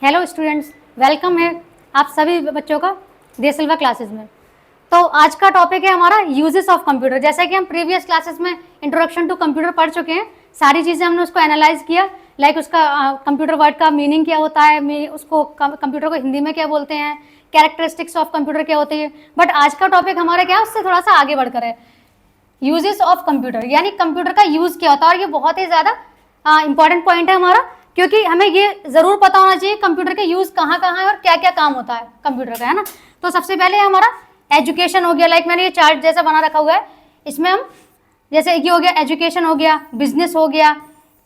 Hello students, welcome है आप सभी बच्चों का डे सिल्वा क्लासेस में। तो आज का टॉपिक है हमारा यूजेस ऑफ कंप्यूटर। जैसा कि हम प्रीवियस क्लासेस में इंट्रोडक्शन टू कंप्यूटर पढ़ चुके हैं, सारी चीज़ें हमने उसको एनालाइज किया, लाइक उसका कंप्यूटर वर्ड का मीनिंग क्या होता है, उसको कंप्यूटर को हिंदी में क्या बोलते हैं, कैरेक्टरिस्टिक्स ऑफ कंप्यूटर क्या होती है। बट आज का टॉपिक हमारा क्या है, उससे थोड़ा सा आगे बढ़कर है यूजेस ऑफ कंप्यूटर, यानी कंप्यूटर का यूज़ क्या होता है। और ये बहुत ही ज़्यादा इंपॉर्टेंट पॉइंट है हमारा, क्योंकि हमें ये जरूर पता होना चाहिए कंप्यूटर के यूज कहाँ कहाँ है और क्या क्या काम होता है कंप्यूटर का, है ना। तो सबसे पहले हमारा एजुकेशन हो गया, लाइक मैंने ये चार्ट जैसा बना रखा हुआ है, इसमें हम जैसे ये हो गया एजुकेशन हो गया, बिजनेस हो गया,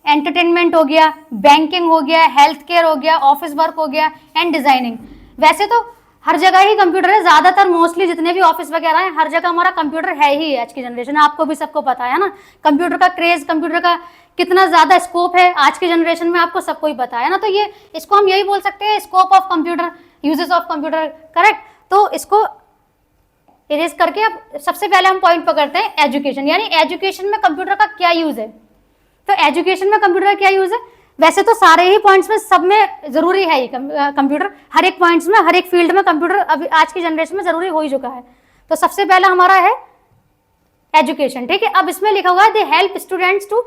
एंटरटेनमेंट हो गया, बैंकिंग हो गया, हेल्थ केयर हो गया, ऑफिस वर्क हो गया एंड डिजाइनिंग। वैसे तो हर जगह ही कंप्यूटर है, ज्यादातर मोस्टली जितने भी ऑफिस वगैरह हैं हर जगह हमारा कंप्यूटर है ही आज की जनरेशन। आपको भी सबको पता है ना, कंप्यूटर का क्रेज, कंप्यूटर का कितना ज्यादा स्कोप है आज की जनरेशन में, आपको सबको ही पता है ना। तो ये इसको हम यही बोल सकते हैं scope of computer, uses of computer, correct. तो इसको इरेज करके अब सबसे पहले हम पॉइंट पकड़ते हैं एजुकेशन, यानी एजुकेशन में कंप्यूटर का क्या यूज है। तो एजुकेशन में कंप्यूटर का क्या यूज है, वैसे तो सारे ही पॉइंट्स में सब में जरूरी है ही कंप्यूटर, हर एक पॉइंट्स में हर एक फील्ड में कंप्यूटर अभी आज की जनरेशन में जरूरी हो ही चुका है। तो सबसे पहला हमारा है एजुकेशन, ठीक है। अब इसमें लिखा हुआ है they help students to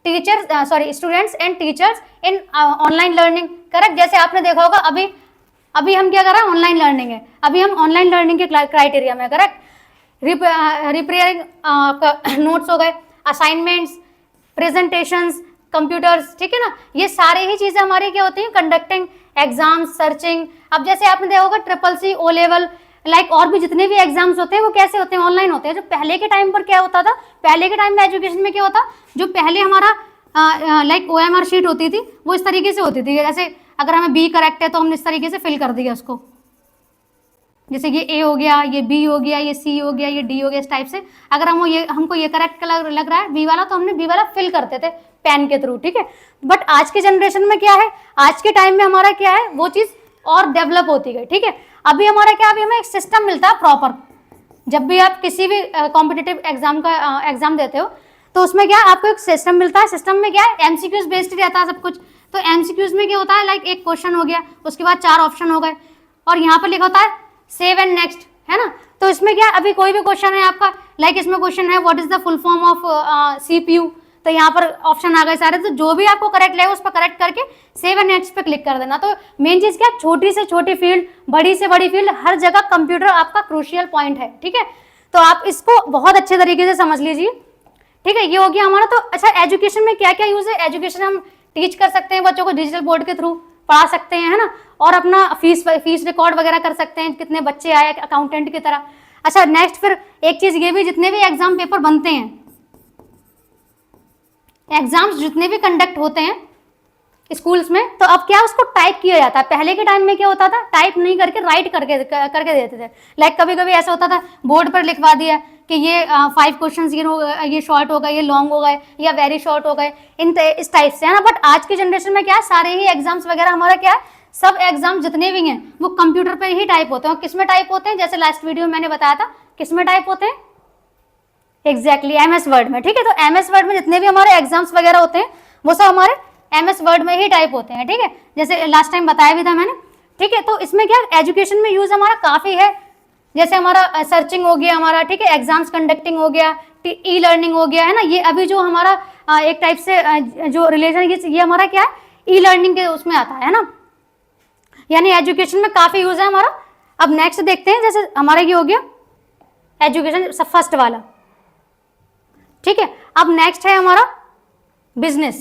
students and teachers in online learning, correct. जैसे आपने देखा होगा अभी हम क्या कर रहे हैं, ऑनलाइन लर्निंग है, अभी हम ऑनलाइन लर्निंग के क्राइटेरिया में, करेक्ट। रिपेयरिंग नोट्स हो गए, असाइनमेंट्स, प्रेजेंटेशंस, कंप्यूटर्स, ठीक है ना। ये सारे ही चीजें हमारी क्या होती हैं, कंडक्टिंग एग्जाम्स, सर्चिंग। अब जैसे आपने देखा होगा ट्रिपल-सी, ओ लेवल, लाइक और भी जितने भी एग्जाम्स होते हैं वो कैसे होते हैं, ऑनलाइन होते हैं। जो पहले के टाइम पर क्या होता था, पहले के टाइम में एजुकेशन में क्या होता, जो पहले हमारा लाइक OMR शीट होती थी वो इस तरीके से होती थी, जैसे अगर हमें बी करेक्ट है तो हमने इस तरीके से फिल कर दिया उसको, जैसे ये ए हो गया, ये बी हो गया, ये सी हो गया, ये डी हो गया, इस टाइप से। अगर हमको ये करेक्ट लग रहा है बी वाला, तो हमने बी वाला फिल करते थे पेन के थ्रू, ठीक है। बट आज के जनरेशन में क्या है, आज के टाइम में हमारा क्या है, वो चीज और डेवलप होती गई, ठीक है। अभी हमारा क्या, अभी हमें एक सिस्टम मिलता है प्रॉपर। जब भी आप किसी भी कॉम्पिटिटिव एग्जाम का एग्जाम देते हो तो उसमें क्या है, आपको एक सिस्टम मिलता है। सिस्टम में क्या है, MCQs बेस्ड रहता है सब कुछ। तो MCQs में क्या होता है, लाइक एक क्वेश्चन हो गया, उसके बाद 4 ऑप्शन हो गए, और यहाँ पर लिखा होता है सेव एंड नेक्स्ट, है ना। तो इसमें क्या, अभी कोई भी क्वेश्चन है आपका, लाइक इसमें क्वेश्चन है what is the full form of CPU, तो यहाँ पर ऑप्शन आ गए सारे। तो जो भी आपको करेक्ट लगेगा उस पर करेक्ट करके सेव एंड नेक्स्ट पे क्लिक कर देना। तो मेन चीज क्या, छोटी से छोटी फील्ड, बड़ी से बड़ी फील्ड, हर जगह कंप्यूटर आपका क्रूशियल पॉइंट है, ठीक है। तो आप इसको बहुत अच्छे तरीके से समझ लीजिए, ठीक है। ये हो गया हमारा। तो अच्छा, एजुकेशन में क्या क्या यूज है, एजुकेशन हम टीच कर सकते हैं बच्चों को, डिजिटल बोर्ड के थ्रू पढ़ा सकते हैं, है ना। और अपना फीस रिकॉर्ड वगैरह कर सकते हैं, कितने बच्चे आए अकाउंटेंट की तरह। अच्छा नेक्स्ट, फिर एक चीज ये भी, जितने भी एग्जाम पेपर बनते हैं, एग्जाम्स जितने भी कंडक्ट होते हैं स्कूल्स में, तो अब क्या उसको टाइप किया जाता है। पहले के टाइम में क्या होता था, टाइप नहीं करके राइट करके देते थे। लाइक कभी कभी ऐसा होता था बोर्ड पर लिखवा दिया कि ये 5 क्वेश्चन ये शॉर्ट हो गए, ये लॉन्ग हो गए, या वेरी शॉर्ट हो गए, इस टाइप से, है ना। बट आज की जनरेशन में क्या है, सारे ही एग्जाम्स वगैरह हमारा क्या है, सब एग्जाम जितने भी हैं वो कंप्यूटर पर ही टाइप होते हैं। और किसमें टाइप होते हैं, जैसे लास्ट वीडियो में मैंने बताया था, किसमें टाइप होते हैं, एग्जैक्टली MS वर्ड में, ठीक है। तो MS वर्ड में जितने भी हमारे एग्जाम्स वगैरह होते हैं वो सब हमारे MS वर्ड में ही टाइप होते हैं, ठीक है। जैसे लास्ट टाइम बताया भी था मैंने, ठीक है। तो इसमें क्या, एजुकेशन में यूज हमारा काफी है, जैसे हमारा सर्चिंग हो गया हमारा, ठीक है, एग्जाम्स कंडक्टिंग हो गया, ई लर्निंग हो गया, है ना। ये अभी जो हमारा एक टाइप से जो रिलेशन, ये हमारा क्या है, ई लर्निंग के उसमें आता है ना। यानी एजुकेशन में काफी यूज है हमारा। अब नेक्स्ट देखते हैं, जैसे हमारा ये हो गया एजुकेशन फर्स्ट वाला, ठीक है। अब नेक्स्ट है हमारा बिजनेस,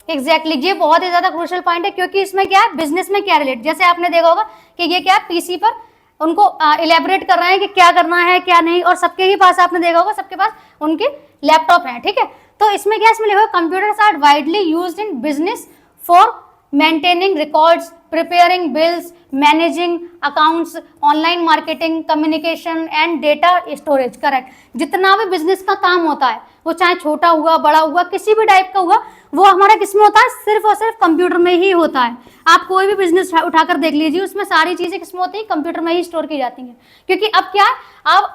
एग्जैक्टली। ये बहुत ही ज्यादा क्रूशियल पॉइंट है, क्योंकि इसमें क्या है, बिजनेस में क्या रिलेट, जैसे आपने देखा होगा कि ये क्या है, पीसी पर उनको इलेबोरेट कर रहे हैं कि क्या करना है क्या नहीं, और सबके ही पास आपने देखा होगा सबके पास उनके लैपटॉप हैं, ठीक है। तो इसमें क्या, इसमें लिखा computers are widely used in business for maintaining records, preparing bills, managing accounts, online marketing, communication and data storage, correct. जितना भी बिजनेस का काम होता है, वो चाहे छोटा हुआ, बड़ा हुआ, किसी भी टाइप का हुआ, वो हमारा किसमें होता है, सिर्फ और सिर्फ कंप्यूटर में ही होता है। आप कोई भी बिजनेस उठाकर देख लीजिए, उसमें सारी चीजें किसमें होती है, कंप्यूटर में ही स्टोर की जाती हैं। क्योंकि अब क्या है,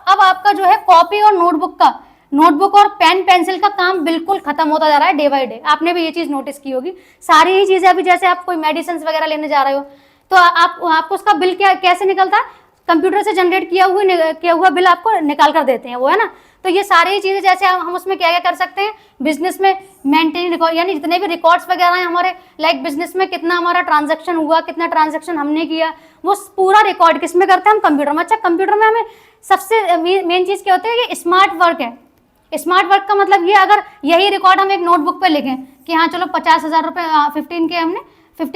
अब आपका जो है कॉपी और नोटबुक का नोटबुक और पेन पेंसिल का काम बिल्कुल खत्म होता जा रहा है डे बाय डे। आपने भी ये चीज नोटिस की होगी। सारी ही चीजें अभी जैसे आप कोई मेडिसिन वगैरह लेने जा रहे हो तो आपको उसका बिल क्या कैसे निकलता है, कंप्यूटर से जनरेट किया हुआ बिल आपको निकाल कर देते हैं वो, है ना। तो ये सारी चीजें जैसे हम उसमें क्या क्या कर सकते हैं, बिजनेस में मेंटेन रिकॉर्ड, यानी जितने भी रिकॉर्ड्स वगैरह हैं हमारे, लाइक बिजनेस में कितना हमारा ट्रांजैक्शन हुआ, कितना ट्रांजैक्शन हमने किया, वो पूरा रिकॉर्ड किस में करते हैं हम, कंप्यूटर में। अच्छा, कंप्यूटर में हमें सबसे मेन चीज क्या होती है कि स्मार्ट वर्क है। स्मार्ट वर्क का मतलब ये, अगर यही रिकॉर्ड हम एक नोटबुक पे लिखें कि हाँ चलो 50,000 रुपये 50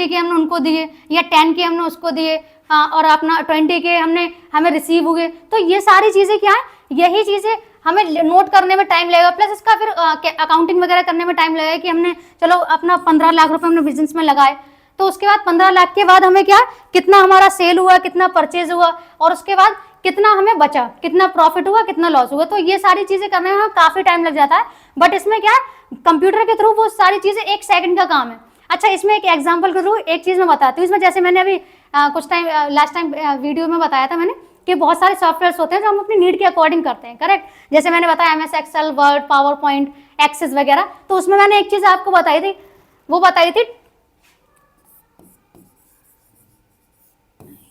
के हमने उनको दिए, या 10 के हमने उसको दिए, और अपना 20 के हमें रिसीव हुए, तो ये सारी चीज़ें क्या है, यही चीज़ें हमें नोट करने में टाइम लगेगा, प्लस इसका फिर अकाउंटिंग वगैरह करने में टाइम लगेगा कि हमने चलो अपना 15 लाख रुपए हमने बिजनेस में लगाए, तो उसके बाद 15 लाख के बाद हमें क्या, कितना हमारा सेल हुआ, कितना परचेज हुआ, और उसके बाद कितना हमें बचा, कितना प्रॉफिट हुआ, कितना लॉस हुआ। तो ये सारी चीजें करने में काफी टाइम लग जाता है, बट इसमें क्या है, कंप्यूटर के थ्रू वो सारी चीजें 1 सेकंड का काम है। अच्छा, इसमें एक एग्जांपल के थ्रू एक चीज मैं बताती हूँ। इसमें जैसे मैंने अभी कुछ टाइम लास्ट टाइम वीडियो में बताया था मैंने कि बहुत सारे सॉफ्टवेयर होते हैं जो हम अपनी नीड के अकॉर्डिंग करते हैं, करेक्ट। जैसे मैंने बताया MS Excel, Word, PowerPoint, Access वगैरह। तो उसमें मैंने एक चीज आपको बताई थी, वो बताई थी,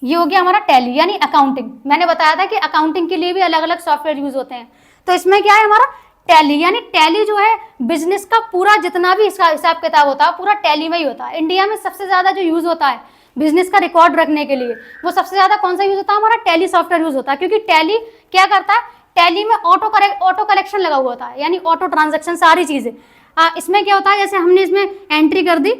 ये हो गया हमारा टैली यानी अकाउंटिंग। मैंने बताया था कि अकाउंटिंग के लिए भी अलग अलग सॉफ्टवेयर यूज होते हैं। तो इसमें क्या है हमारा टैली, यानी टैली जो है बिजनेस का पूरा जितना भी इसका हिसाब किताब होता है पूरा टैली में ही होता है। इंडिया में सबसे ज्यादा जो यूज होता है बिजनेस का रिकॉर्ड रखने के लिए, वो सबसे ज्यादा कौन सा यूज होता है, हमारा टैली सॉफ्टवेयर यूज होता है। क्योंकि टैली क्या करता है, टैली में ऑटो कलेक्शन लगा हुआ होता है, यानी ऑटो ट्रांजेक्शन सारी चीजें। इसमें क्या होता है, जैसे हमने इसमें एंट्री कर दी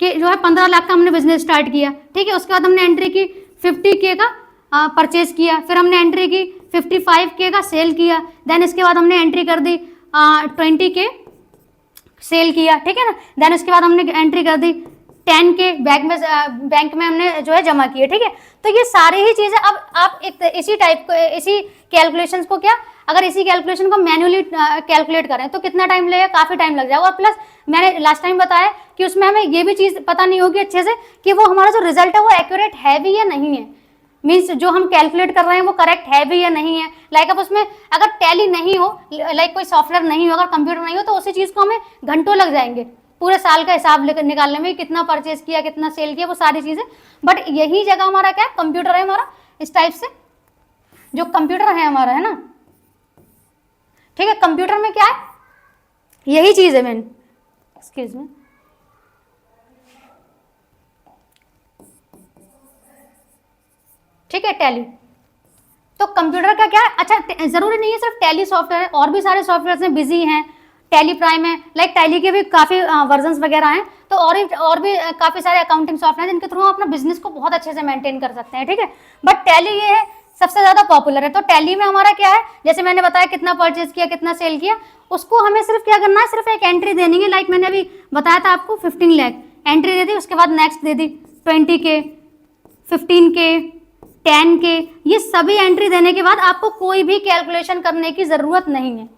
कि जो है 15 लाख का हमने बिजनेस स्टार्ट किया, ठीक है। उसके बाद हमने एंट्री की 50K का परचेज किया, फिर हमने एंट्री की 55K का सेल किया, देन इसके बाद हमने एंट्री कर दी 20K सेल किया, ठीक है ना। देन उसके बाद हमने एंट्री कर दी 10K बैंक में हमने जो है जमा किए, ठीक है। तो ये सारी ही चीजें अब आप इसी टाइप को, इसी कैलकुलेशंस को क्या, अगर इसी कैलकुलेशन को मैन्युअली कैलकुलेट करें तो कितना टाइम लगेगा, काफी टाइम लग जाएगा। और प्लस मैंने लास्ट टाइम बताया कि उसमें हमें ये भी चीज पता नहीं होगी अच्छे से कि वो हमारा जो रिजल्ट है वो एक्यूरेट है भी या नहीं है, मीन्स जो हम कैलकुलेट कर रहे हैं वो करेक्ट है भी या नहीं है। लाइक अब उसमें अगर टैली नहीं हो, लाइक कोई सॉफ्टवेयर नहीं हो, अगर कंप्यूटर नहीं हो, तो उसी चीज को हमें घंटों लग जाएंगे पूरे साल का हिसाब निकालने में, कितना परचेज किया, कितना सेल किया, वो सारी चीजें। बट यही जगह हमारा क्या है, कंप्यूटर है हमारा। इस टाइप से जो कंप्यूटर है हमारा, है ना, ठीक है। कंप्यूटर में क्या है, यही चीज है मेन, एक्सक्यूज मी, ठीक है, टैली। तो कंप्यूटर का क्या है, अच्छा जरूरी नहीं है सिर्फ टैली सॉफ्टवेयर है, और भी सारे सॉफ्टवेयर हैं, बिजी हैं, टैली प्राइम है, लाइक टैली के भी काफी वर्जन्स वगैरह हैं। तो और भी काफी सारे अकाउंटिंग सॉफ्टवेयर हैं जिनके थ्रू हम अपना बिजनेस को बहुत अच्छे से मेंटेन कर सकते हैं, ठीक है। बट टैली ये है सबसे ज्यादा पॉपुलर है। तो टैली में हमारा क्या है, जैसे मैंने बताया कितना परचेज किया, कितना सेल किया, उसको हमें सिर्फ क्या करना है, सिर्फ एक एंट्री देनी है। लाइक मैंने अभी बताया था आपको 15 लाख एंट्री दे दी, उसके बाद नेक्स्ट दे दी 20K, 15K, 10K, ये सभी एंट्री देने के बाद आपको कोई भी कैलकुलेशन करने की जरूरत नहीं है,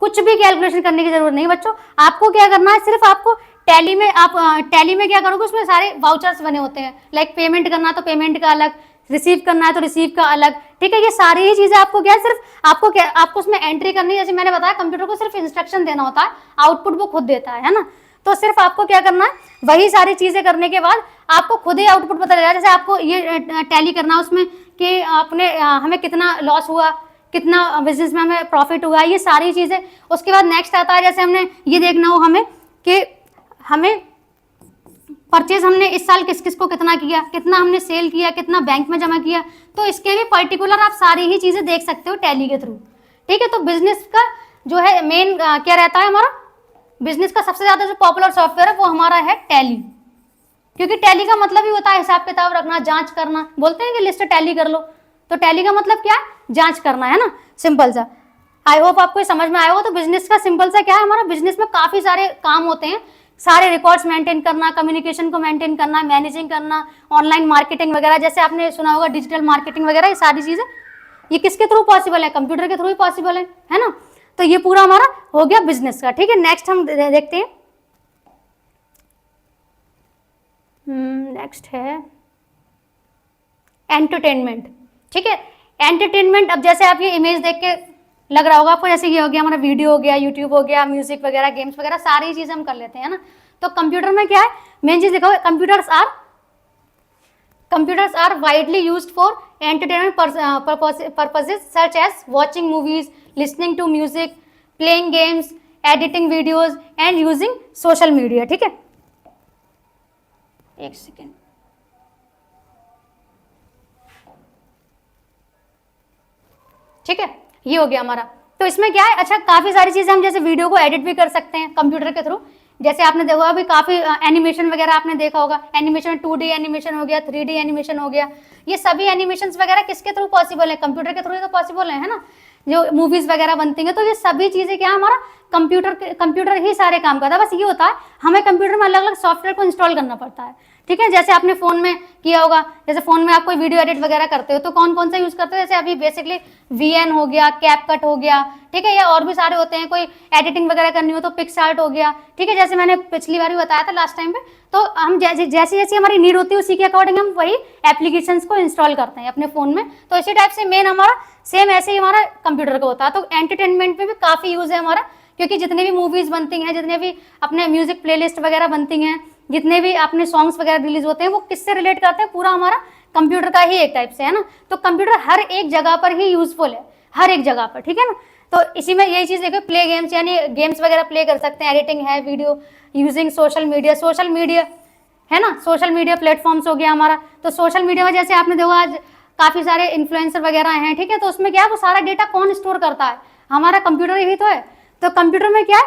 कुछ भी कैलकुलेशन करने की जरूरत नहीं है बच्चों। आपको क्या करना है, सिर्फ आपको टैली में, आप टैली में क्या करोगे, उसमें सारे वाउचर्स बने होते हैं, लाइक पेमेंट करना तो पेमेंट का अलग, रिसीव करना है तो रिसीव का अलग, ठीक है। ये सारी ही चीजें आपको क्या है, सिर्फ आपको उसमें एंट्री करनी है। जैसे मैंने बताया कंप्यूटर को सिर्फ इंस्ट्रक्शन देना होता है, आउटपुट वो खुद देता है ना। तो सिर्फ आपको क्या करना है, वही सारी चीजें करने के बाद आपको खुद ही आउटपुट पता चलेगा। जैसे आपको ये टैली करना है उसमें कि आपने हमें कितना लॉस हुआ, कितना बिजनेस में हमें प्रॉफिट हुआ, ये सारी चीजें। उसके बाद नेक्स्ट आता है, जैसे हमने ये देखना हो हमें कि हमें परचेज हमने इस साल किस किस को कितना किया, कितना हमने सेल किया, कितना बैंक में जमा किया, तो इसके भी पर्टिकुलर आप सारी ही चीजें देख सकते हो टैली के थ्रू, ठीक है। तो बिजनेस का जो है मेन क्या रहता है, हमारा बिजनेस का सबसे ज्यादा जो पॉपुलर सॉफ्टवेयर है वो हमारा है टैली, क्योंकि टैली का मतलब ही होता है हिसाब किताब रखना, जांच करना। बोलते हैं कि लिस्ट टैली कर लो, तो टैली का मतलब क्या है, जांच करना, है ना, सिंपल सा। आई होप आपको समझ में आया हो। तो बिजनेस का सिंपल सा क्या है, हमारा बिजनेस में काफी सारे काम होते हैं, सारे रिकॉर्ड्स मेंटेन करना, कम्युनिकेशन को मेंटेन करना, मैनेजिंग करना, ऑनलाइन मार्केटिंग वगैरह, जैसे आपने सुना होगा डिजिटल मार्केटिंग वगैरह, ये सारी चीजें ये किसके थ्रू पॉसिबल है, कंप्यूटर के थ्रू ही पॉसिबल है ना। तो ये पूरा हमारा हो गया बिजनेस का, ठीक है। नेक्स्ट हम देखते हैं, नेक्स्ट है एंटरटेनमेंट, ठीक है। एंटरटेनमेंट, अब जैसे आप ये इमेज देख के लग रहा होगा आपको, जैसे ये हो गया हमारा वीडियो हो गया, यूट्यूब हो गया, म्यूजिक वगैरह, गेम्स वगैरह, सारी चीजें हम कर लेते हैं ना। तो कंप्यूटर में क्या है, मेन चीज देखो, computers are widely used for entertainment purposes such as watching movies, listening to music, playing games, editing videos and using social media। ठीक है, एक सेकेंड, ठीक है, ये हो गया हमारा। तो इसमें क्या है, अच्छा काफी सारी चीजें हम जैसे वीडियो को एडिट भी कर सकते हैं कंप्यूटर के थ्रू। जैसे आपने देखा अभी काफी एनिमेशन वगैरह आपने देखा होगा, एनिमेशन 2D एनिमेशन हो गया, 3D एनिमेशन हो गया, ये सभी एनिमेशंस वगैरह किसके थ्रू पॉसिबल है, कंप्यूटर के थ्रू ही तो पॉसिबल है ना। जो मूवीज वगैरह बनती हैं, तो ये सभी चीजें क्या हमारा कंप्यूटर ही सारे काम करता है। बस ये होता है हमें कंप्यूटर में अलग अलग सॉफ्टवेयर को इंस्टॉल करना पड़ता है। ठीक है, जैसे आपने फोन में किया होगा, जैसे फोन में आप कोई वीडियो एडिट वगैरह करते हो तो कौन कौन सा यूज करते हो, जैसे अभी बेसिकली VN हो गया, कैपकट हो गया, ठीक है, या और भी सारे होते हैं। कोई एडिटिंग वगैरह करनी हो तो पिक्सआर्ट हो गया, ठीक है, जैसे मैंने पिछली बार भी बताया था लास्ट टाइम पे। तो हम जैसे जैसी हमारी नीड होती है उसी के अकॉर्डिंग हम वही एप्लीकेशंस को इंस्टॉल करते हैं अपने फोन में। तो इसी टाइप से मेन हमारा सेम ऐसे ही हमारा कंप्यूटर का होता है। तो एंटरटेनमेंट में भी काफी यूज है हमारा, क्योंकि जितने भी मूवीज बनती हैं, जितने भी अपने म्यूजिक प्लेलिस्ट वगैरह बनती हैं, जितने भी अपने सॉन्ग्स वगैरह रिलीज होते हैं, वो किससे रिलेट करते हैं, पूरा हमारा कंप्यूटर का ही एक टाइप से है ना। तो कंप्यूटर हर एक जगह पर ही यूजफुल है, हर एक जगह पर, ठीक है ना। तो इसी में यही चीज देखो, प्ले गेम्स यानी गेम्स वगैरह प्ले कर सकते हैं, एडिटिंग है, वीडियो यूजिंग सोशल मीडिया है ना, सोशल मीडिया प्लेटफॉर्म्स हो गया हमारा। तो सोशल मीडिया में जैसे आपने देखा आज काफी सारे इन्फ्लुएंसर वगैरह हैं, ठीक है, तो उसमें क्या है, वो सारा डेटा कौन स्टोर करता है, हमारा कंप्यूटर ही तो है। तो कंप्यूटर में क्या है,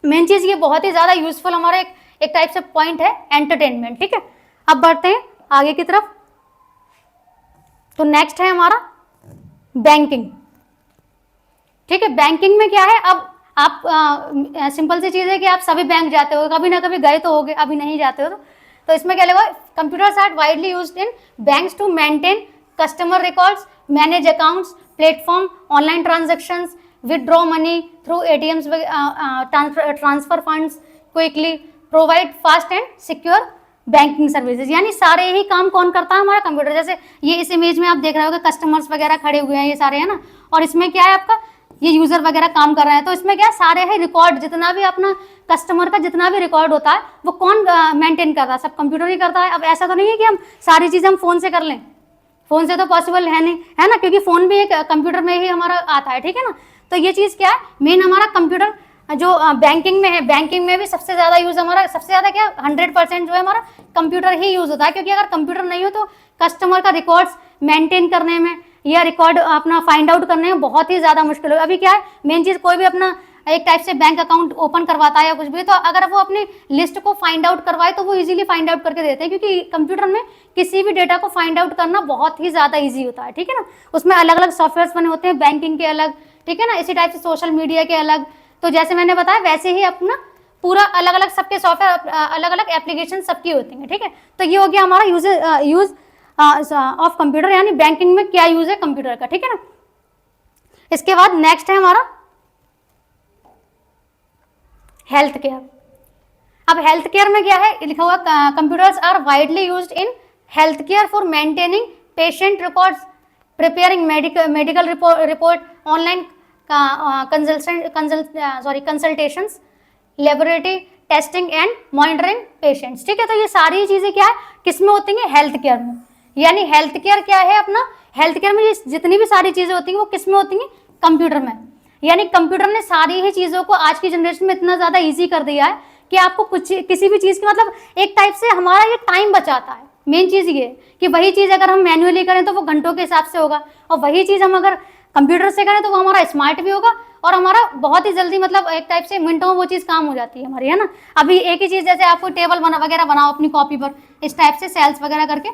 मेन चीज ये बहुत ही ज्यादा यूजफुल हमारा एक टाइप से पॉइंट है एंटरटेनमेंट। ठीक है, अब बढ़ते हैं आगे की तरफ। तो नेक्स्ट है हमारा बैंकिंग। ठीक है, बैंकिंग में क्या है, अब आप सिंपल सी चीज है कि आप सभी बैंक जाते हो, कभी ना कभी गए तो होगे, अभी नहीं जाते हो तो इसमें क्या लगेगा, computers are widely used in banks to maintain customer records, manage accounts, platform online transactions, withdraw money through ATMs, transfer funds quickly, provide fast and secure banking services. यानी सारे ही काम कौन करता है, हमारा कंप्यूटर। जैसे ये इस इमेज में आप देख रहे हो कि कस्टमर्स वगैरह खड़े हुए हैं, ये सारे है ना, और इसमें क्या है आपका ये यूजर वगैरह काम कर रहे हैं। तो इसमें क्या है, सारे ही रिकॉर्ड, जितना भी अपना कस्टमर का जितना भी रिकॉर्ड होता है वो कौन मेंटेन कर रहा है, सब कंप्यूटर ही करता है। अब ऐसा तो नहीं है कि हम सारी चीजें हम फोन से कर लें, फोन से तो पॉसिबल है नहीं, है ना, क्योंकि फोन भी एक कंप्यूटर में ही हमारा आता है। ठीक है ना, तो ये चीज क्या है, मेन हमारा कंप्यूटर जो बैंकिंग में है, बैंकिंग में भी सबसे ज्यादा यूज हमारा, सबसे ज्यादा क्या 100% जो है हमारा कंप्यूटर ही यूज होता है। क्योंकि अगर कंप्यूटर नहीं हो तो कस्टमर का रिकॉर्ड्स मेंटेन करने में या रिकॉर्ड अपना फाइंड आउट करने में बहुत ही ज्यादा मुश्किल हो। अभी क्या है, मेन चीज कोई भी अपना एक टाइप से बैंक अकाउंट ओपन करवाता है या कुछ भी, तो अगर वो अपनी लिस्ट को फाइंड आउट करवाए तो वो इजीली फाइंड आउट करके देते हैं, क्योंकि कंप्यूटर में किसी भी डेटा को फाइंड आउट करना बहुत ही ज्यादा इजी होता है। ठीक है ना, उसमें अलग अलग सॉफ्टवेयर बने होते हैं, बैंकिंग के अलग, ठीक है ना, इसी टाइप से सोशल मीडिया के अलग। तो जैसे मैंने बताया वैसे ही अपना पूरा अलग अलग सबके सॉफ्टवेयर, अलग अलग एप्लीकेशन सबकी होती हैं। ठीक है, तो ये हो गया हमारा यूज ऑफ कंप्यूटर, यानी बैंकिंग में क्या यूज है कंप्यूटर का। ठीक है ना, इसके बाद नेक्स्ट है हमारा हेल्थ केयर। अब हेल्थ केयर में क्या है लिखा हुआ, computers are widely used in health care for maintaining patient records, preparing medical report, online consultations, laboratory testing and monitoring patients. ठीक है, तो ये सारी चीजें क्या है, किसमें होती हैं, हेल्थ केयर में। यानी हेल्थ केयर क्या है अपना, हेल्थ केयर में जितनी भी सारी चीजें होती हैं वो किसमें होती हैं, कंप्यूटर में। यानी कंप्यूटर ने सारी ही चीजों को आज की जनरेशन में इतना ज्यादा इजी कर दिया है कि आपको कुछ किसी भी चीज की, मतलब एक टाइप से हमारा ये टाइम बचाता है। मेन चीज ये कि वही चीज अगर हम मैन्युअली करें तो वो घंटों के हिसाब से होगा, और वही चीज हम अगर कंप्यूटर से करें तो वो हमारा स्मार्ट भी होगा और हमारा बहुत ही जल्दी, मतलब एक टाइप से मिनटों में वो चीज काम हो जाती है हमारी, है ना। अभी एक ही चीज, जैसे आपको टेबल वगैरह बनाओ अपनी कॉपी पर इस टाइप से सेल्स वगैरह करके,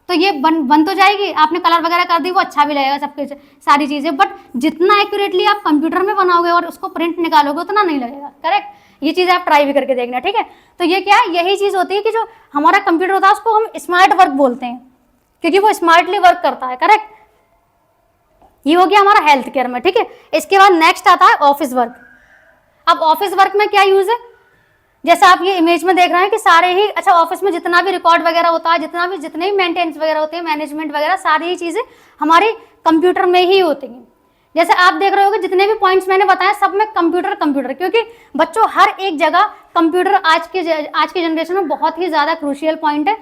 तो ये बन तो जाएगी, आपने कलर वगैरह कर दी, वो अच्छा भी लगेगा सब कुछ सारी चीजें, बट जितना एक्यूरेटली आप कंप्यूटर में बनाओगे और उसको प्रिंट निकालोगे उतना नहीं लगेगा। करेक्ट, ये चीज आप ट्राई भी करके देखना। ठीक है, तो ये क्या है, यही चीज होती है कि जो हमारा कंप्यूटर होता है उसको हम स्मार्ट वर्क बोलते हैं, क्योंकि वो स्मार्टली वर्क करता है। करेक्ट, ये हो गया हमारा हेल्थ केयर में। ठीक है, इसके बाद नेक्स्ट आता है ऑफिस वर्क। अब ऑफिस वर्क में क्या यूज है, जैसा आप ये इमेज में देख रहे हैं कि सारे ही, अच्छा ऑफिस में जितना भी रिकॉर्ड वगैरह होता है, जितने भी मेंटेनेंस वगैरह होते हैं, मैनेजमेंट वगैरह, सारी ही चीजें हमारे कंप्यूटर में ही होती हैं। जैसे आप देख रहे होगे जितने भी पॉइंट्स मैंने बताया सब में कंप्यूटर कंप्यूटर, क्योंकि बच्चों हर एक जगह कंप्यूटर आज के जनरेशन में बहुत ही ज़्यादा क्रूशियल पॉइंट है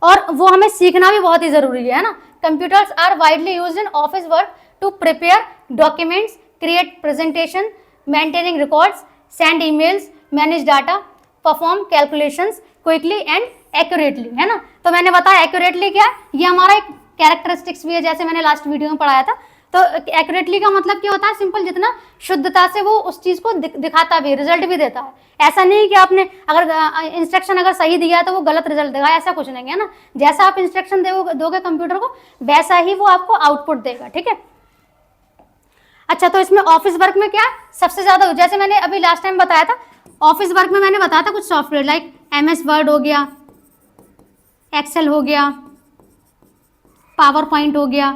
और वो हमें सीखना भी बहुत ही ज़रूरी है ना। Computers are widely used in office work to prepare documents, create presentation, maintaining records, send emails, manage data, perform calculations quickly and accurately, है ना। तो मैंने बताया एक्यूरेटली क्या है, ये हमारा एक कैरेक्टरिस्टिक्स भी है, जैसे मैंने लास्ट वीडियो में पढ़ाया था। तो एक्यूरेटली का मतलब क्या होता है, सिंपल, जितना शुद्धता से वो उस चीज़ को दिखाता भी, रिजल्ट भी देता है। ऐसा नहीं कि आपने अगर इंस्ट्रक्शन अगर सही दिया है तो वो गलत रिजल्ट देगा, ऐसा कुछ नहीं है ना। जैसा आप इंस्ट्रक्शन दोगे कंप्यूटर को वैसा ही वो आपको आउटपुट देगा, ठीक है। अच्छा, तो इसमें ऑफिस वर्क में क्या सबसे ज़्यादा, जैसे मैंने अभी लास्ट टाइम बताया था, ऑफिस वर्क में मैंने बताया था कुछ सॉफ्टवेयर लाइक MS वर्ड हो गया, एक्सेल हो गया, पावर पॉइंट हो गया,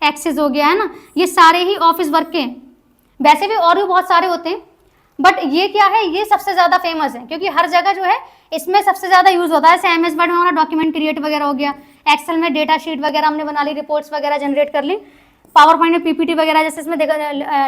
एक्सेस हो गया, है ना। ये सारे ही ऑफिस वर्क के हैं। वैसे भी और भी बहुत सारे होते हैं, बट ये क्या है, ये सबसे ज़्यादा फेमस है क्योंकि हर जगह जो है इसमें सबसे ज़्यादा यूज़ होता है। जैसे MS वर्ड में हमारा डॉक्यूमेंट क्रिएट वगैरह हो गया, एक्सेल में डेटा शीट वगैरह हमने बना ली, रिपोर्ट्स वगैरह जनरेट कर ली, पावर पॉइंट में PPT वगैरह, जैसे इसमें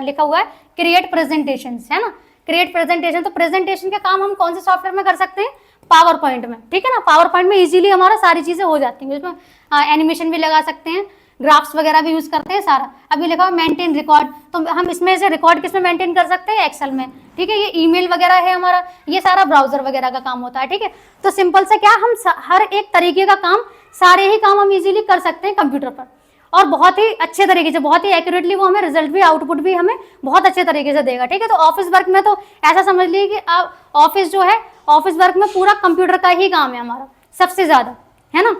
लिखा हुआ है क्रिएट प्रेजेंटेशन, है ना, क्रिएट प्रेजेंटेशन। तो प्रेजेंटेशन का काम हम कौन से सॉफ्टवेयर में कर सकते हैं, पावर पॉइंट में, ठीक है ना। पावर पॉइंट में इजीली हमारा सारी चीज़ें हो जाती हैं, उसमें एनिमेशन भी लगा सकते हैं, ग्राफ्स वगैरह भी यूज़ करते हैं सारा। अभी लिखा हुआ मेंटेन रिकॉर्ड, तो हम इसमें से रिकॉर्ड किस में मेंटेन कर सकते हैं, एक्सेल में, ठीक है। ये ईमेल वगैरह है हमारा, ये सारा ब्राउजर वगैरह का काम होता है, ठीक है। तो सिंपल से क्या, हम हर एक तरीके का काम, सारे ही काम हम इजीली कर सकते हैं कंप्यूटर पर, और बहुत ही अच्छे तरीके से, बहुत ही एक्यूरेटली वो हमें रिजल्ट भी, आउटपुट भी हमें बहुत अच्छे तरीके से देगा, ठीक है। तो ऑफिस वर्क में तो ऐसा समझ लीजिए कि आप ऑफिस जो है, ऑफिस वर्क में पूरा कंप्यूटर का ही काम है हमारा सबसे ज़्यादा, है ना।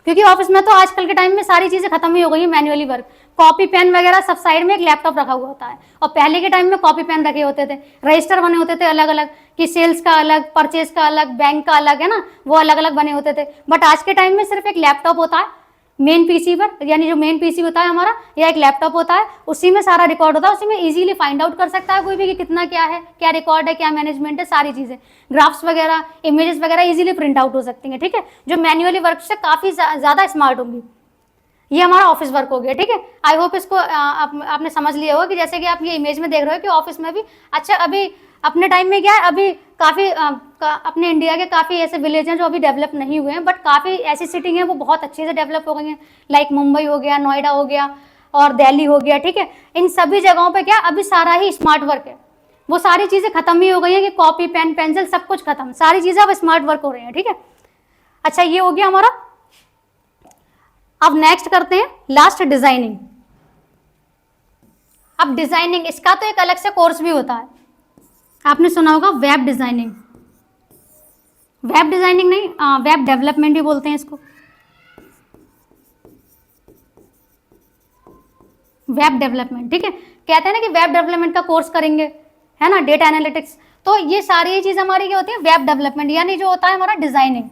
क्योंकि ऑफिस में तो आजकल के टाइम में सारी चीज़ें खत्म ही हो गई है, मैन्युअली वर्क, कॉपी पेन वगैरह सब साइड में, एक लैपटॉप रखा हुआ होता है। और पहले के टाइम में कॉपी पेन रखे होते थे, रजिस्टर बने होते थे अलग अलग, कि सेल्स का अलग, परचेज का अलग, बैंक का अलग, है ना, वो अलग अलग बने होते थे। बट आज के टाइम में सिर्फ एक लैपटॉप होता है मेन पीसी पर, यानी जो मेन पीसी होता है हमारा, या एक लैपटॉप होता है, उसी में सारा रिकॉर्ड होता है, उसी में इजीली फाइंड आउट कर सकता है कोई भी कि कितना क्या है, क्या रिकॉर्ड है, क्या मैनेजमेंट है, सारी चीज़ें, ग्राफ्स वगैरह, इमेजेस वगैरह इजीली प्रिंट आउट हो सकती हैं, ठीक है, जो मैन्युअली वर्क से काफ़ी ज़्यादा स्मार्ट होंगी। ये हमारा ऑफिस वर्क हो गया, ठीक है। आई होप इसको आपने समझ लिया होगा कि जैसे कि आप ये इमेज में देख रहे हो कि ऑफिस में भी, अच्छा अभी अपने टाइम में क्या है, अभी काफ़ी अपने इंडिया के काफ़ी ऐसे विलेज हैं जो अभी डेवलप नहीं हुए हैं, बट काफ़ी ऐसी सिटी हैं वो बहुत अच्छे से डेवलप हो गई हैं, लाइक मुंबई हो गया, नोएडा हो गया और दिल्ली हो गया, ठीक है। इन सभी जगहों पे क्या अभी सारा ही स्मार्ट वर्क है, वो सारी चीज़ें खत्म ही हो गई हैं कि कॉपी पेन पेंसिल सब कुछ खत्म, सारी चीज़ें अब स्मार्ट वर्क हो रही हैं, ठीक है। अच्छा, ये हो गया हमारा। अब नेक्स्ट करते हैं लास्ट, डिजाइनिंग। अब डिजाइनिंग, इसका तो एक अलग से कोर्स भी होता है, आपने सुना होगा वेब डिजाइनिंग, वेब डिजाइनिंग नहीं, वेब डेवलपमेंट भी बोलते हैं इसको, वेब डेवलपमेंट, ठीक है। कहते हैं ना कि वेब डेवलपमेंट का कोर्स करेंगे, है ना, डेटा एनालिटिक्स। तो ये सारी चीज़ हमारी क्या होती है, वेब डेवलपमेंट, यानी जो होता है हमारा डिजाइनिंग।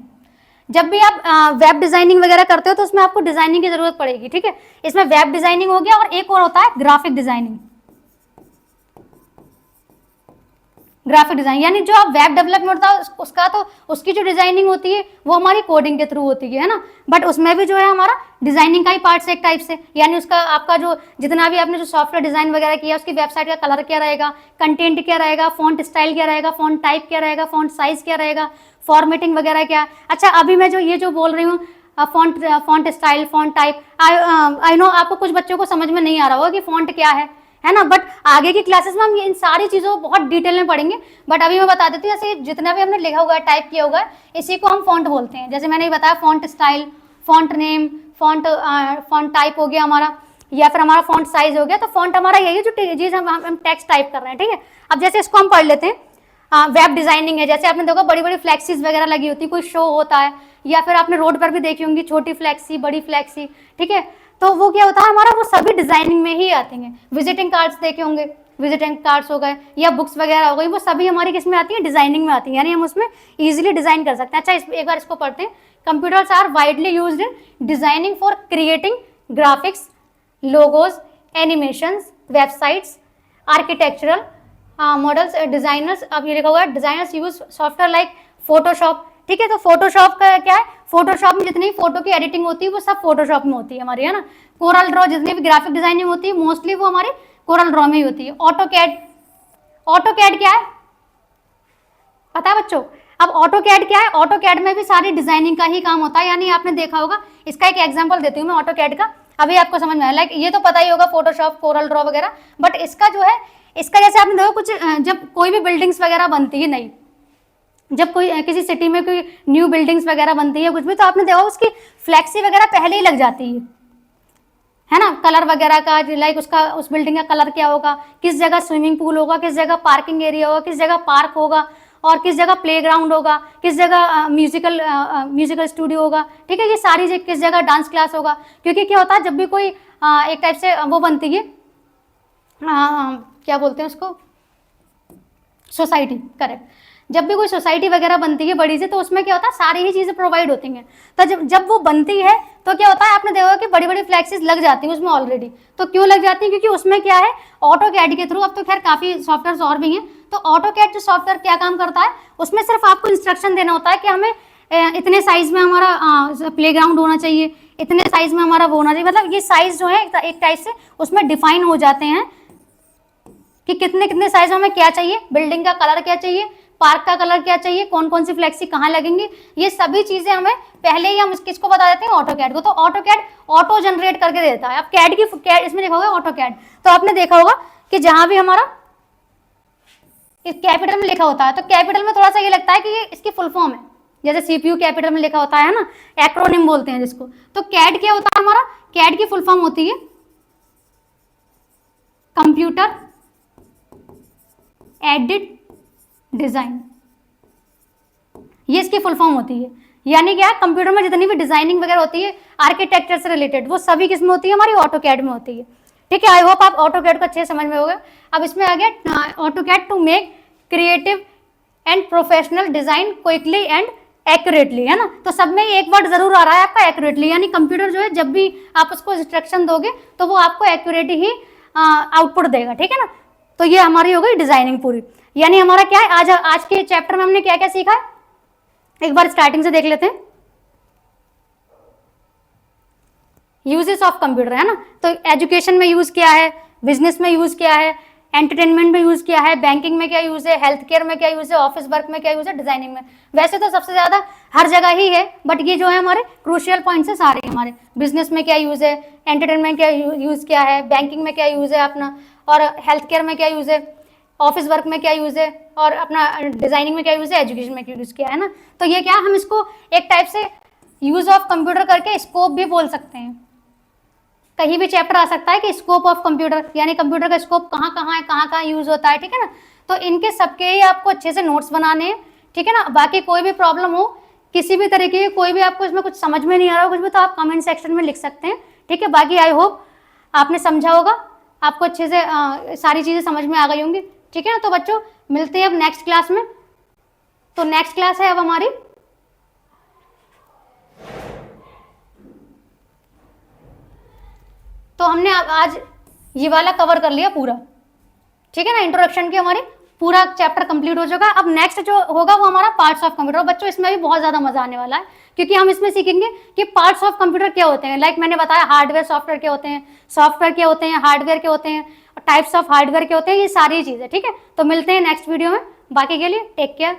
जब भी आप वेब डिजाइनिंग वगैरह करते हो तो उसमें आपको डिजाइनिंग की जरूरत पड़ेगी, ठीक है। इसमें वेब डिजाइनिंग हो गया, और एक और होता है ग्राफिक डिजाइनिंग। ग्राफिक डिजाइन यानी जो आप वेब डेवलपमेंट होता है उसका, तो उसकी जो डिजाइनिंग होती है वो हमारी कोडिंग के थ्रू होती है ना, बट उसमें भी जो है हमारा डिजाइनिंग का ही पार्ट से एक टाइप से, यानी उसका आपका जो जितना भी आपने जो सॉफ्टवेयर डिजाइन वगैरह किया, उसकी वेबसाइट का कलर क्या रहेगा, कंटेंट क्या रहेगा, फॉन्ट स्टाइल क्या रहेगा, फॉन्ट टाइप क्या रहेगा, फॉन्ट साइज क्या रहेगा, फॉर्मेटिंग वगैरह क्या। अच्छा, अभी मैं जो ये जो बोल रही हूँ font style, font type, I know आपको कुछ बच्चों को समझ में नहीं आ रहा होगा कि फॉन्ट क्या है ना, बट आगे की क्लासेस में हम इन सारी चीज़ों को बहुत डिटेल में पढ़ेंगे। बट अभी मैं बता देती हूँ, जैसे जितना भी हमने लिखा हुआ है, टाइप किया हुआ है, इसी को हम फॉन्ट बोलते हैं। जैसे मैंने बताया font style, font name, font type हो गया हमारा, या फिर हमारा फॉन्ट साइज हो गया। तो फॉन्ट हमारा यही है जो चीज़ हम टेक्स्ट टाइप कर रहे हैं, ठीक है। अब जैसे इसको हम पढ़ लेते हैं, वेब डिजाइनिंग है, जैसे आपने देखा बड़ी बड़ी फ्लैक्सीज वगैरह लगी होती है, कोई शो होता है, या फिर आपने रोड पर भी देखी होंगी छोटी फ्लैक्सी, बड़ी फ्लैक्सी, ठीक है। तो वो क्या होता है हमारा, वो सभी डिजाइनिंग में ही आती हैं। विजिटिंग कार्ड्स देखे होंगे, विजिटिंग कार्ड्स हो गए या बुक्स वगैरह हो गई, वो सभी हमारी किस में आती है, डिजाइनिंग में आती है, यानी हम उसमें इजीली डिजाइन कर सकते हैं। अच्छा, एक बार इसको पढ़ते हैं। Computers are widely used in designing for creating graphics, logos, animations, websites, architectural models. Designers, अब ये लिखा हुआ है designers use software like Photoshop, ठीक है। तो फोटोशॉप का क्या है, फोटोशॉप में जितनी फोटो की एडिटिंग होती है वो सब फोटोशॉप में होती है हमारी, है ना। कोरल ड्रॉ जितनी भी ग्राफिक डिजाइनिंग होती है मोस्टली वो हमारी कोरल ड्रॉ में ही होती है। ऑटोकैड, ऑटोकैड क्या है पता है बच्चों? अब ऑटोकैड क्या है? ऑटोकैड में भी सारी डिजाइनिंग का ही काम होता है, यानी आपने देखा होगा। इसका एक एग्जांपल देती हूँ मैं ऑटोकैड का, अभी आपको समझ में आया। लाइक ये तो पता ही होगा फोटोशॉप, कोरल ड्रॉ वगैरह, बट इसका जो है, इसका जैसे आपने देखा कुछ जब कोई भी बिल्डिंग्स वगैरह बनती है नई, जब कोई किसी सिटी में कोई न्यू बिल्डिंग्स वगैरह बनती है कुछ भी, तो आपने देखा उसकी फ्लैक्सी वगैरह पहले ही लग जाती है ना, कलर वगैरह का। लाइक उसका, उस बिल्डिंग का कलर क्या होगा, किस जगह स्विमिंग पूल होगा, किस जगह पार्किंग एरिया होगा, किस जगह पार्क होगा, और किस जगह प्लेग्राउंड होगा, किस जगह म्यूजिकल स्टूडियो होगा, ठीक है। ये सारी किस जगह डांस क्लास होगा। क्योंकि क्या होता है जब भी कोई एक टाइप से वो बनती है, क्या बोलते हैं उसको, सोसाइटी, करेक्ट। जब भी कोई सोसाइटी वगैरह बनती है बड़ी सी, तो उसमें क्या होता है सारी ही चीज़ें प्रोवाइड होती हैं। तो जब वो बनती है तो क्या होता है, आपने देखा कि बड़ी बड़ी फ्लैक्सीज लग जाती हैं उसमें ऑलरेडी। तो क्यों लग जाती हैं? क्योंकि उसमें क्या है, ऑटोकैड के थ्रू, अब तो खैर काफ़ी सॉफ्टवेयर और भी हैं, तो ऑटोकैड जो सॉफ्टवेयर क्या काम करता है, उसमें सिर्फ आपको इंस्ट्रक्शन देना होता है कि हमें इतने साइज में हमारा प्लेग्राउंड होना चाहिए, इतने साइज में हमारा वो होना चाहिए। मतलब ये साइज जो है एक टाइप से उसमें डिफाइन हो जाते हैं कि कितने कितने साइज में हमें क्या चाहिए, बिल्डिंग का कलर क्या चाहिए, पार्क का कलर क्या चाहिए, कौन कौन सी फ्लेक्सी कहाँ लगेंगी, ये सभी चीजें हमें पहले ही हम किसको बता देते हैं, ऑटोकैड को। तो ऑटोकैड ऑटो जनरेट करके देता है। अब कैड की कैड इसमें देखा होगा ऑटोकैड, तो आपने देखा होगा कि जहां भी हमारा इस कैपिटल में लिखा होता है, तो कैपिटल में थोड़ा सा ये लगता है कि ये इसकी फुल फॉर्म है, जैसे सीपीयू कैपिटल में लिखा होता है ना, एक्रोनिम बोलते हैं जिसको। तो कैड क्या होता है हमारा, कैड की फुल फॉर्म होती है कंप्यूटर एडेड डिजाइन, ये इसकी फुल फॉर्म होती है। यानी क्या, कंप्यूटर में जितनी भी डिजाइनिंग वगैरह होती है आर्किटेक्चर से रिलेटेड, वो सभी किस में होती है, हमारी ऑटोकैड में होती है। ठीक है, आई होप आप ऑटोकैड को अच्छे से समझ में होगा। अब इसमें आ गया AutoCAD to make creative and professional design quickly and accurately, है ना। तो सब में एक वर्ड जरूर आ रहा है आपका, एक्यूरेटली, यानी कंप्यूटर जो है जब भी आप उसको इंस्ट्रक्शन दोगे तो वो आपको एक्यूरेट ही आउटपुट देगा, ठीक है ना। तो ये हमारी हो गई डिजाइनिंग पूरी। यानी हमारा क्या है, आज के चैप्टर में हमने क्या क्या सीखा है, एक बार स्टार्टिंग से देख लेते हैं। यूजेस ऑफ कंप्यूटर, है ना। तो एजुकेशन में यूज किया है, बिजनेस में यूज किया है, एंटरटेनमेंट में यूज किया है, बैंकिंग में क्या यूज है, हेल्थ केयर में क्या यूज है, ऑफिस वर्क में क्या यूज है, डिजाइनिंग में। वैसे तो सबसे ज्यादा हर जगह ही है, बट ये जो है हमारे क्रूशियल पॉइंट्स है सारे हमारे। बिजनेस में क्या यूज है, एंटरटेनमेंट क्या यूज किया है, बैंकिंग में क्या यूज है अपना, और हेल्थ केयर में क्या यूज है, ऑफिस वर्क में क्या यूज है, और अपना डिजाइनिंग में क्या यूज है, एजुकेशन में क्या यूज किया है ना। तो ये क्या, हम इसको एक टाइप से यूज ऑफ कंप्यूटर करके स्कोप भी बोल सकते हैं। कहीं भी चैप्टर आ सकता है कि स्कोप ऑफ कंप्यूटर, यानी कंप्यूटर का स्कोप कहाँ कहाँ है, कहाँ कहाँ यूज होता है, ठीक है ना। तो इनके सबके ही आपको अच्छे से नोट्स बनाने हैं, ठीक है ना। बाकी कोई भी प्रॉब्लम हो किसी भी तरीके की, कोई भी आपको इसमें कुछ समझ में नहीं आ रहा हो कुछ भी, तो आप कमेंट सेक्शन में लिख सकते हैं, ठीक है। बाकी आई होप आपने समझा होगा, आपको अच्छे से सारी चीज़ें समझ में आ गई होंगी, ठीक है ना। तो बच्चों मिलते हैं अब नेक्स्ट क्लास में। तो नेक्स्ट क्लास है अब हमारी तो हमने आज ये वाला कवर कर लिया पूरा, ठीक है ना। इंट्रोडक्शन की हमारी पूरा चैप्टर कंप्लीट हो चुका है। अब नेक्स्ट जो होगा वो हमारा पार्ट्स ऑफ कंप्यूटर। बच्चों इसमें भी बहुत ज़्यादा मजा आने वाला है, क्योंकि हम इसमें सीखेंगे कि पार्ट्स ऑफ कंप्यूटर क्या होते हैं। लाइक मैंने बताया हार्डवेयर सॉफ्टवेयर क्या होते हैं, सॉफ्टवेयर क्या होते हैं, हार्डवेयर क्या होते हैं, टाइप्स ऑफ हार्डवेयर क्या होते हैं, ये सारी चीज़ें, ठीक है। तो मिलते हैं नेक्स्ट वीडियो में, बाकी के लिए टेक केयर।